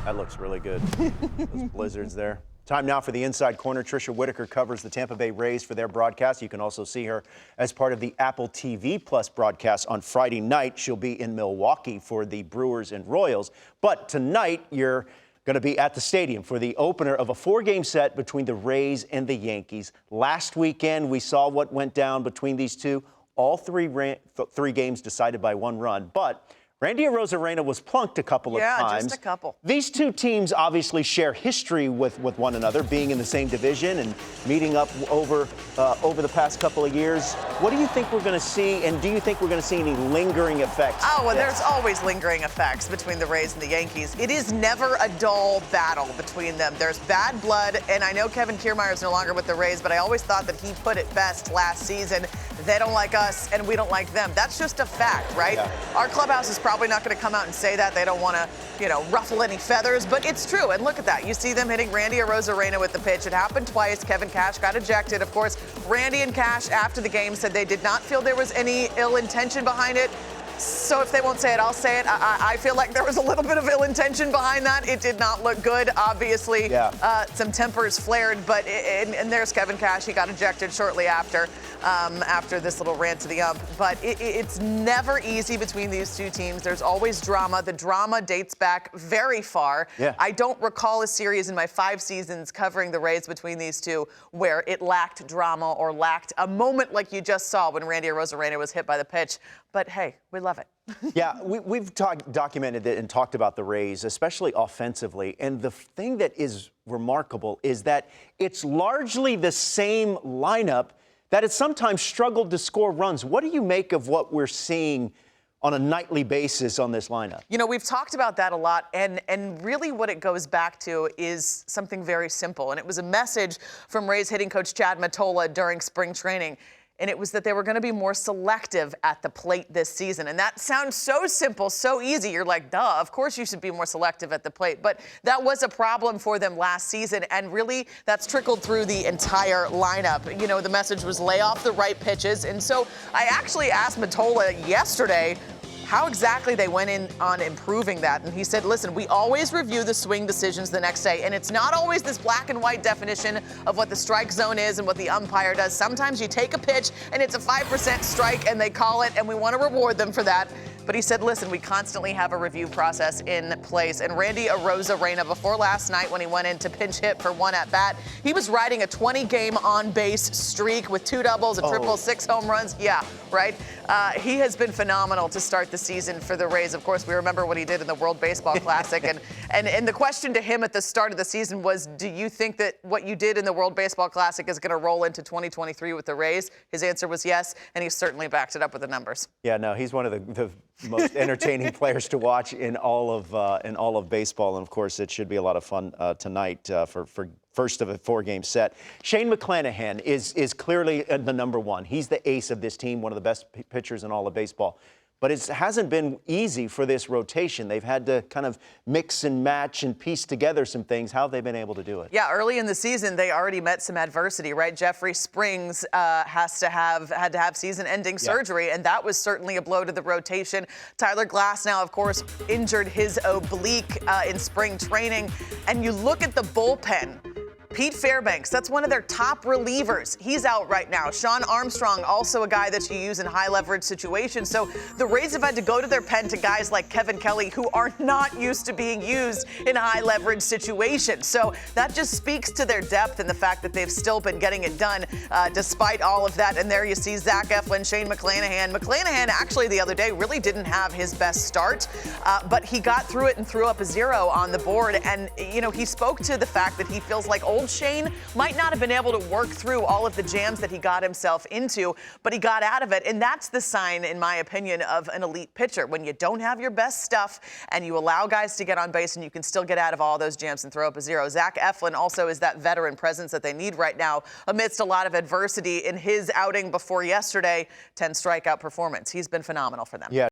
That looks really good. Those blizzards there. Time now for the Inside Corner. Tricia Whitaker covers the Tampa Bay Rays for their broadcast. You can also see her as part of the Apple TV Plus broadcast on Friday night. She'll be in Milwaukee for the Brewers and Royals. But tonight, you're going to be at the stadium for the opener of a 4-game set between the Rays and the Yankees. Last weekend, we saw what went down between these two. All three games decided by 1 run. But Randy Arozarena was plunked a couple of times. Yeah, just a couple. These two teams obviously share history with one another, being in the same division and meeting up over the past couple of years. What do you think we're going to see, and do you think we're going to see any lingering effects? Oh, well, there's always lingering effects between the Rays and the Yankees. It is never a dull battle between them. There's bad blood, and I know Kevin Kiermaier is no longer with the Rays, but I always thought that he put it best last season. They don't like us, and we don't like them. That's just a fact, right? Yeah. Our clubhouse is probably not going to come out and say that. They don't want to, ruffle any feathers, but it's true. And look at that. You see them hitting Randy Arozarena with the pitch. It happened twice. Kevin Cash got ejected. Of course, Randy and Cash, after the game, said they did not feel there was any ill intention behind it. So if they won't say it, I'll say it. I feel like there was a little bit of ill intention behind that. It did not look good. Obviously, some tempers flared, but and there's Kevin Cash. He got ejected shortly after this little rant to the ump. But it's never easy between these two teams. There's always drama. The drama dates back very far. Yeah. I don't recall a series in my 5 seasons covering the Rays between these two where it lacked drama or lacked a moment like you just saw when Randy Arozarena was hit by the pitch. But hey, we love it. Yeah, we've documented it and talked about the Rays, especially offensively. And the thing that is remarkable is that it's largely the same lineup that has sometimes struggled to score runs. What do you make of what we're seeing on a nightly basis on this lineup? We've talked about that a lot, and really what it goes back to is something very simple. And it was a message from Rays hitting coach Chad Mottola during spring training. And it was that they were going to be more selective at the plate this season. And that sounds so simple, so easy. You're like, duh, of course you should be more selective at the plate. But that was a problem for them last season. And really, that's trickled through the entire lineup. The message was lay off the right pitches. And so I actually asked Mottola yesterday how exactly they went in on improving that. And he said, listen, we always review the swing decisions the next day. And it's not always this black and white definition of what the strike zone is and what the umpire does. Sometimes you take a pitch and it's a 5% strike and they call it, and we want to reward them for that. But he said, listen, we constantly have a review process in place. And Randy Arozarena, before last night when he went in to pinch hit for 1 at-bat, he was riding a 20-game on-base streak with 2 doubles, a triple, 6 home runs. Yeah, right? He has been phenomenal to start the season for the Rays. Of course, we remember what he did in the World Baseball Classic. And the question to him at the start of the season was, do you think that what you did in the World Baseball Classic is going to roll into 2023 with the Rays? His answer was yes, and he certainly backed it up with the numbers. Yeah, no, he's one of the most entertaining players to watch in all of baseball, and of course, it should be a lot of fun tonight for first of a 4-game set. Shane McClanahan is clearly the number one. He's the ace of this team, one of the best pitchers in all of baseball. But it hasn't been easy for this rotation. They've had to kind of mix and match and piece together some things. How have they been able to do it? Yeah, early in the season, they already met some adversity, right? Jeffrey Springs had to have season-ending surgery, and that was certainly a blow to the rotation. Tyler Glasnow, of course, injured his oblique in spring training. And you look at the bullpen. Pete Fairbanks, that's one of their top relievers. He's out right now. Sean Armstrong, also a guy that you use in high-leverage situations. So the Rays have had to go to their pen to guys like Kevin Kelly, who are not used to being used in high-leverage situations. So that just speaks to their depth and the fact that they've still been getting it done despite all of that. And there you see Zach Eflin, Shane McClanahan. McClanahan, actually, the other day really didn't have his best start, but he got through it and threw up a 0 on the board. And, he spoke to the fact that he feels like old Shane might not have been able to work through all of the jams that he got himself into, but he got out of it. And that's the sign, in my opinion, of an elite pitcher. When you don't have your best stuff and you allow guys to get on base and you can still get out of all those jams and throw up a 0. Zach Eflin also is that veteran presence that they need right now amidst a lot of adversity. In his outing before yesterday, 10 strikeout performance. He's been phenomenal for them. Yeah.